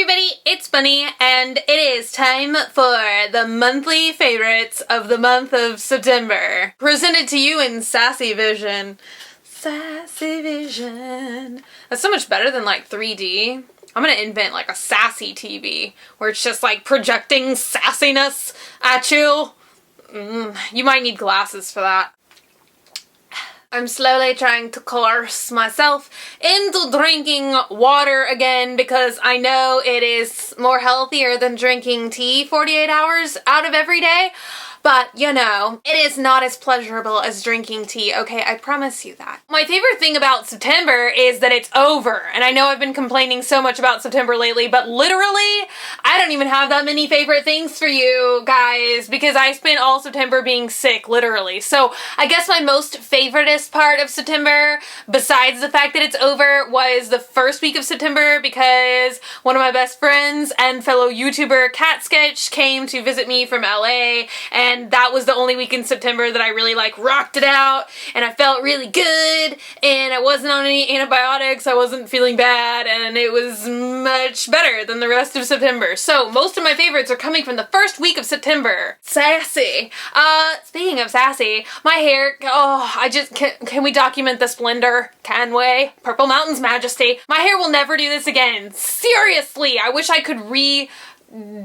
everybody, it's Bunny, and it is time for the monthly favorites of the month of September. Presented to you in Sassy Vision. Sassy Vision. That's so much better than like 3D. I'm gonna invent like a sassy TV, where it's just like projecting sassiness at you. You might need glasses for that. I'm slowly trying to coerce myself into drinking water again because I know it is more healthier than drinking tea 48 hours out of every day. But, you know, it is not as pleasurable as drinking tea, okay? I promise you that. My favorite thing about September is that it's over. And I know I've been complaining so much about September lately, but literally, I don't even have that many favorite things for you guys because I spent all September being sick, literally. So I guess my most favoritist part of September, besides the fact that it's over, was the first week of September because one of my best friends and fellow YouTuber Cat Sketch came to visit me from LA, and that was the only week in September that I really like rocked it out and I felt really good and I wasn't on any antibiotics, I wasn't feeling bad, and it was much better than the rest of September. So most of my favorites are coming from the first week of September. Sassy. Speaking of sassy, my hair, can we document the splendor? Can we? Purple Mountain's majesty. My hair will never do this again. Seriously, I wish I could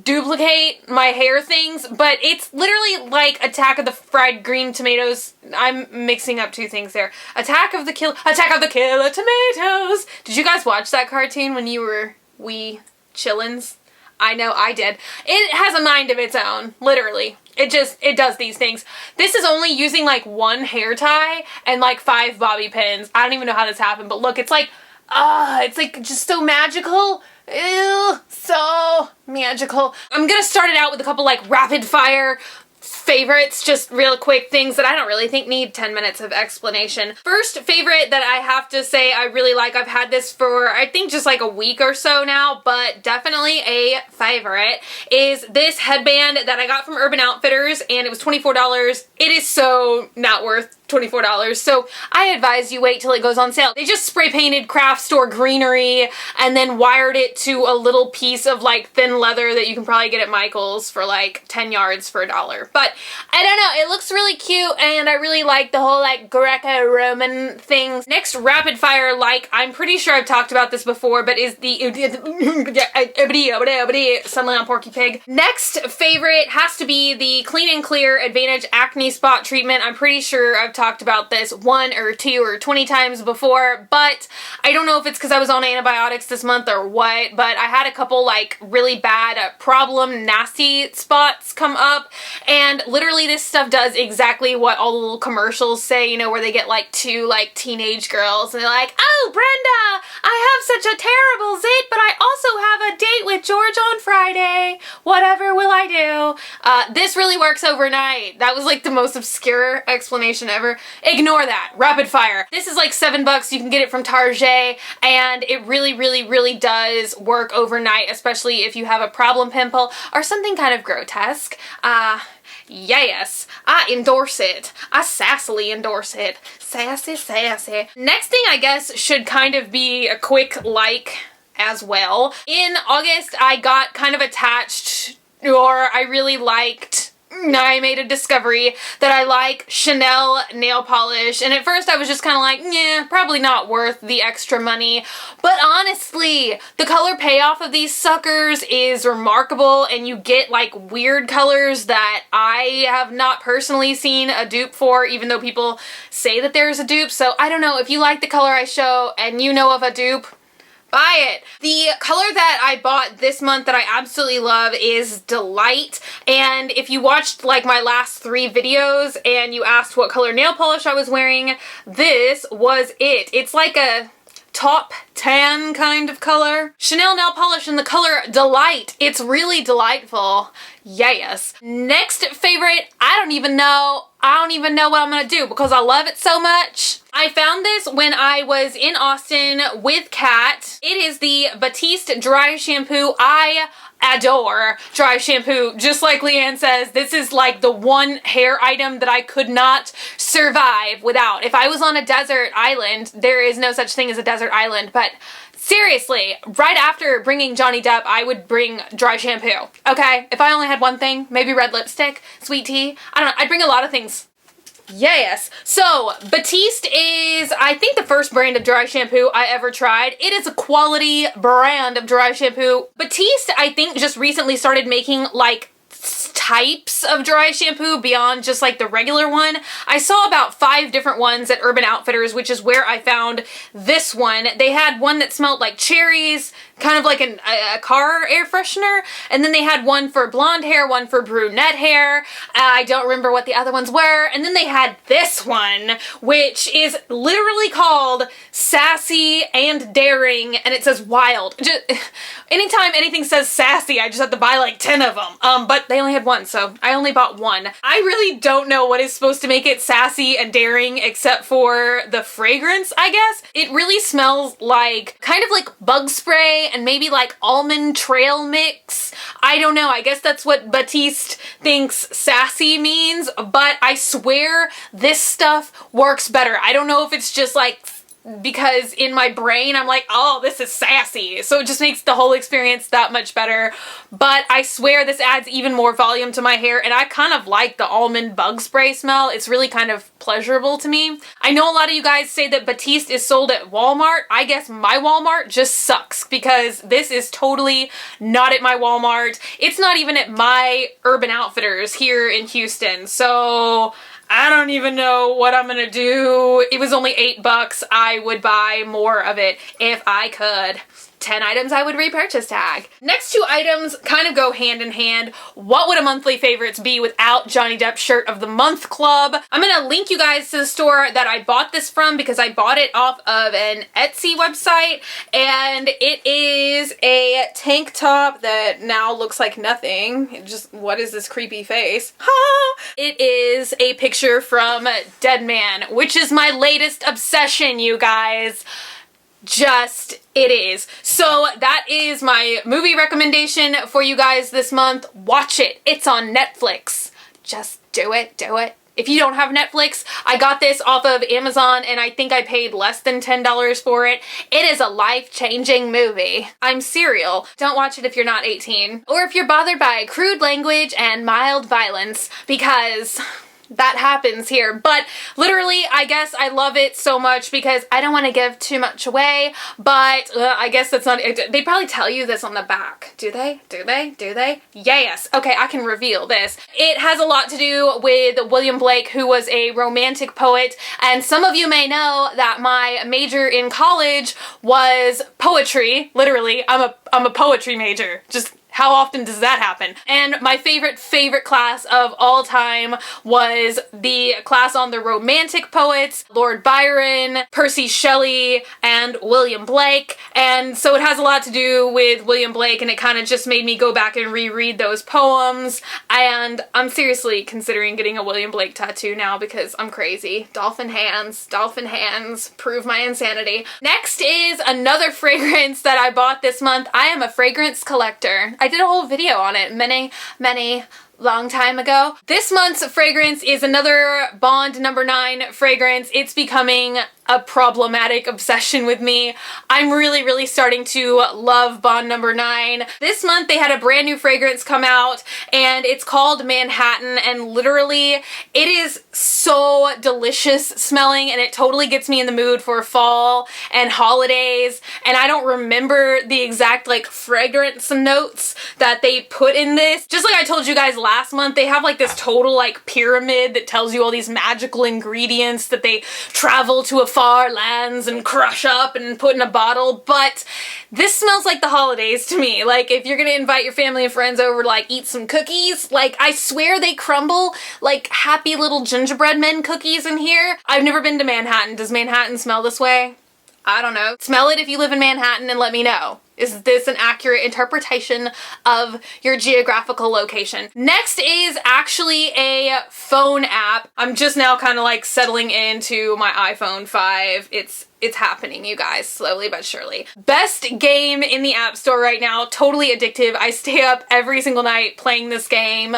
duplicate my hair things, but it's literally like Attack of the Fried Green Tomatoes. I'm mixing up two things there. Attack of the Killer Tomatoes. Did you guys watch that cartoon when you were wee chillins? I know I did. It has a mind of its own, literally. It does these things. This is only using like one hair tie and like 5 bobby pins. I don't even know how this happened, but look, it's like just so magical. Ew, so magical. I'm gonna start it out with a couple like rapid fire favorites, just real quick things that I don't really think need 10 minutes of explanation. First favorite that I have to say I really like, I've had this for I think just like a week or so now, but definitely a favorite, is this headband that I got from Urban Outfitters, and it was $24. It is so not worth $24, so I advise you wait till it goes on sale. They just spray painted craft store greenery and then wired it to a little piece of like thin leather that you can probably get at Michael's for like 10 yards for $1. But I don't know, it looks really cute and I really like the whole like Greco-Roman thing. Next rapid fire, like I'm pretty sure I've talked about this before, but is the suddenly on Porky Pig. Next favorite has to be the Clean and Clear Advantage Acne Spot Treatment. I'm pretty sure I've talked about this 1 or 2 or 20 times before, but I don't know if it's because I was on antibiotics this month or what, but I had a couple like really bad problem nasty spots come up, and literally this stuff does exactly what all the little commercials say, you know, where they get like 2 like teenage girls and they're like, oh Brenda, I have such a terrible zit, but I also have a date with George on Friday. Whatever will I do? This really works overnight. That was like the most obscure explanation ever. Ignore that. Rapid fire. This is like $7. You can get it from Target, and it really does work overnight, especially if you have a problem pimple or something kind of grotesque. Yes, I endorse it. I sassily endorse it. Sassy, sassy. Next thing I guess should kind of be a quick like as well. In August, I got kind of attached, or I really liked, I made a discovery that I like Chanel nail polish, and at first I was just kind of like, yeah, probably not worth the extra money, but honestly, the color payoff of these suckers is remarkable, and you get like weird colors that I have not personally seen a dupe for, even though people say that there's a dupe. So I don't know, if you like the color I show and you know of a dupe, buy it. The color that I bought this month that I absolutely love is Delight, and if you watched like my last 3 videos and you asked what color nail polish I was wearing, this was it. It's like a top tan kind of color. Chanel nail polish in the color Delight. It's really delightful. Yes. Next favorite, I don't even know what I'm gonna do because I love it so much. I found this when I was in Austin with Kat. It is the Batiste dry shampoo. I adore dry shampoo. Just like Leanne says, this is like the one hair item that I could not survive without. If I was on a desert island, there is no such thing as a desert island, but Seriously, right after bringing Johnny Depp, I would bring dry shampoo, okay? If I only had one thing, maybe red lipstick, sweet tea, I don't know, I'd bring a lot of things. Yes. So, Batiste is, I think, the first brand of dry shampoo I ever tried. It is a quality brand of dry shampoo. Batiste, I think, just recently started making, like, types of dry shampoo beyond just like the regular one. I saw about 5 different ones at Urban Outfitters, which is where I found this one. They had one that smelled like cherries, kind of like a car air freshener, and then they had one for blonde hair, one for brunette hair. I don't remember what the other ones were. And then they had this one, which is literally called Sassy and Daring, and it says wild. Just, anytime anything says sassy, I just have to buy like 10 of them. But they only had one, so I only bought one. I really don't know what is supposed to make it sassy and daring except for the fragrance, I guess. It really smells like, kind of like bug spray and maybe like almond trail mix. I don't know, I guess that's what Batiste thinks sassy means, but I swear this stuff works better. I don't know if it's just like because in my brain I'm like, oh, this is sassy, so it just makes the whole experience that much better. But I swear this adds even more volume to my hair, and I kind of like the almond bug spray smell. It's really kind of pleasurable to me. I know a lot of you guys say that Batiste is sold at Walmart. I guess my Walmart just sucks because this is totally not at my Walmart. It's not even at my Urban Outfitters here in Houston, so I don't even know what I'm gonna do. It was only $8. I would buy more of it if I could. 10 items I would repurchase tag. Next 2 items kind of go hand in hand. What would a monthly favorites be without Johnny Depp Shirt of the Month Club? I'm gonna link you guys to the store that I bought this from because I bought it off of an Etsy website, and it is a tank top that now looks like nothing. It just, what is this creepy face? Ha! It is a picture from Dead Man, which is my latest obsession, you guys. Just, it is. So that is my movie recommendation for you guys this month. Watch it. It's on Netflix. Just do it. Do it. If you don't have Netflix, I got this off of Amazon and I think I paid less than $10 for it. It is a life-changing movie. I'm serial. Don't watch it if you're not 18. Or if you're bothered by crude language and mild violence, because that happens here. But literally, I guess I love it so much because I don't want to give too much away, but I guess that's not, they probably tell you this on the back. Do they? Do they? Do they? Yes. Okay, I can reveal this. It has a lot to do with William Blake, who was a romantic poet, and some of you may know that my major in college was poetry. Literally, I'm a poetry major. Just how often does that happen? And my favorite class of all time was the class on the romantic poets, Lord Byron, Percy Shelley, and William Blake. And so it has a lot to do with William Blake, and it kind of just made me go back and reread those poems. And I'm seriously considering getting a William Blake tattoo now because I'm crazy. Dolphin hands, prove my insanity. Next is another fragrance that I bought this month. I am a fragrance collector. I did a whole video on it many long time ago. This month's fragrance is another Bond No. 9 fragrance. It's becoming a problematic obsession with me. I'm really starting to love Bond No. 9. This month they had a brand new fragrance come out and it's called Manhattan, and literally it is so delicious smelling and it totally gets me in the mood for fall and holidays. And I don't remember the exact like fragrance notes that they put in this. Just like I told you guys last month, they have like this total like pyramid that tells you all these magical ingredients that they travel to a far lands and crush up and put in a bottle, but this smells like the holidays to me. Like if you're gonna invite your family and friends over to like eat some cookies, like I swear they crumble like happy little gingerbread men cookies in here. I've never been to Manhattan. Does Manhattan smell this way? I don't know. Smell it if you live in Manhattan and let me know. Is this an accurate interpretation of your geographical location? Next is actually a phone app. I'm just now kind of like settling into my iPhone 5. It's happening, you guys, slowly but surely. Best game in the App Store right now, totally addictive. I stay up every single night playing this game.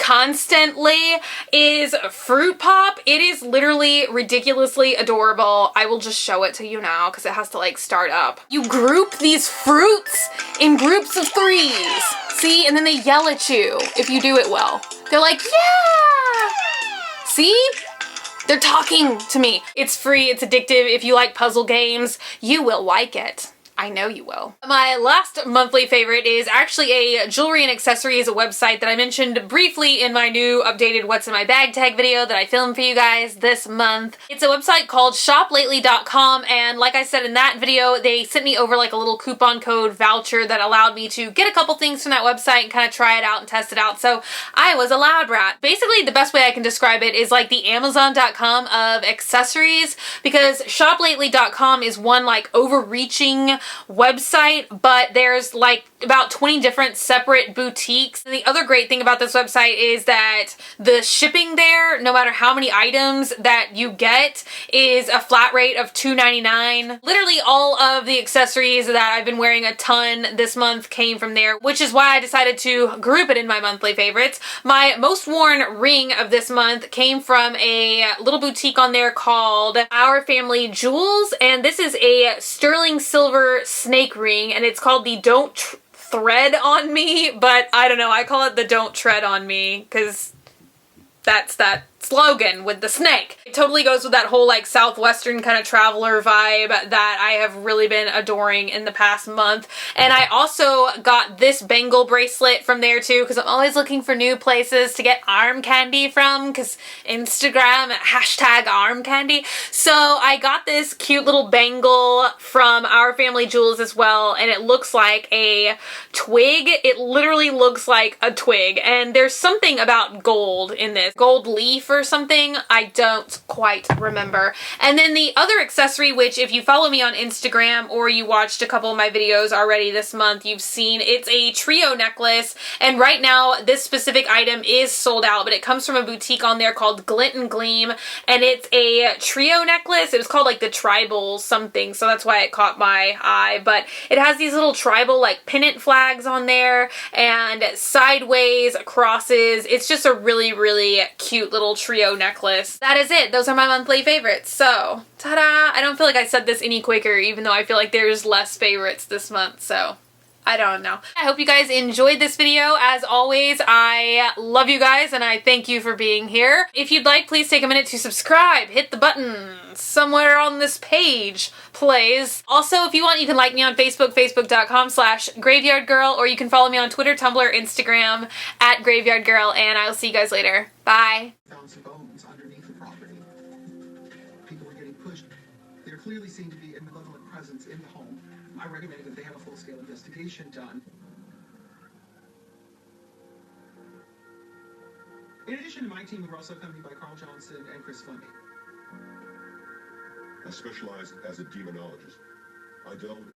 constantly is Fruit Pop. It is literally ridiculously adorable. I will just show it to you now because it has to like start up. You group these fruits in groups of 3s. See? And then they yell at you if you do it well. They're like, yeah! See? They're talking to me. It's free, it's addictive. If you like puzzle games, you will like it. I know you will. My last monthly favorite is actually a jewelry and accessories website that I mentioned briefly in my new updated What's in My Bag tag video that I filmed for you guys this month. It's a website called shoplately.com, and like I said in that video, they sent me over like a little coupon code voucher that allowed me to get a couple things from that website and kind of try it out and test it out, so I was a loud brat. Basically, the best way I can describe it is like the Amazon.com of accessories, because shoplately.com is one like overreaching website, but there's like about 20 different separate boutiques. And the other great thing about this website is that the shipping there, no matter how many items that you get, is a flat rate of $2.99. Literally all of the accessories that I've been wearing a ton this month came from there, which is why I decided to group it in my monthly favorites. My most worn ring of this month came from a little boutique on there called Our Family Jewels, and this is a sterling silver snake ring, and it's called the Don't Thread on Me, but I don't know, I call it the Don't Tread on Me because that's that slogan with the snake. It totally goes with that whole like southwestern kind of traveler vibe that I have really been adoring in the past month. And I also got this bangle bracelet from there too, because I'm always looking for new places to get arm candy from, because Instagram hashtag arm candy. So I got this cute little bangle from Our Family Jewels as well, and it looks like a twig. It literally looks like a twig, and there's something about gold in this. Gold leaf or something, I don't quite remember. And then the other accessory, which if you follow me on Instagram or you watched a couple of my videos already this month, you've seen, it's a trio necklace, and right now this specific item is sold out, but it comes from a boutique on there called Glint and Gleam, and it's a trio necklace. It was called like the tribal something, so that's why it caught my eye, but it has these little tribal like pennant flags on there and sideways crosses. It's just a really, really cute little trio necklace. That is it. Those are my monthly favorites. So, ta-da! I don't feel like I said this any quicker, even though I feel like there's less favorites this month, so I don't know. I hope you guys enjoyed this video. As always, I love you guys and I thank you for being here. If you'd like, please take a minute to subscribe. Hit the button somewhere on this page, please. Also, if you want, you can like me on Facebook, facebook.com/graveyardgirl, or you can follow me on Twitter, Tumblr, Instagram @graveyardgirl, and I'll see you guys later. Bye. Found some bones underneath the property. People were getting pushed. There clearly seemed to be a malevolent presence in the home. I recommended that they have a full-scale investigation done. In addition to my team, we're also accompanied by Carl Johnson and Chris Fleming. I specialize as a demonologist. I delve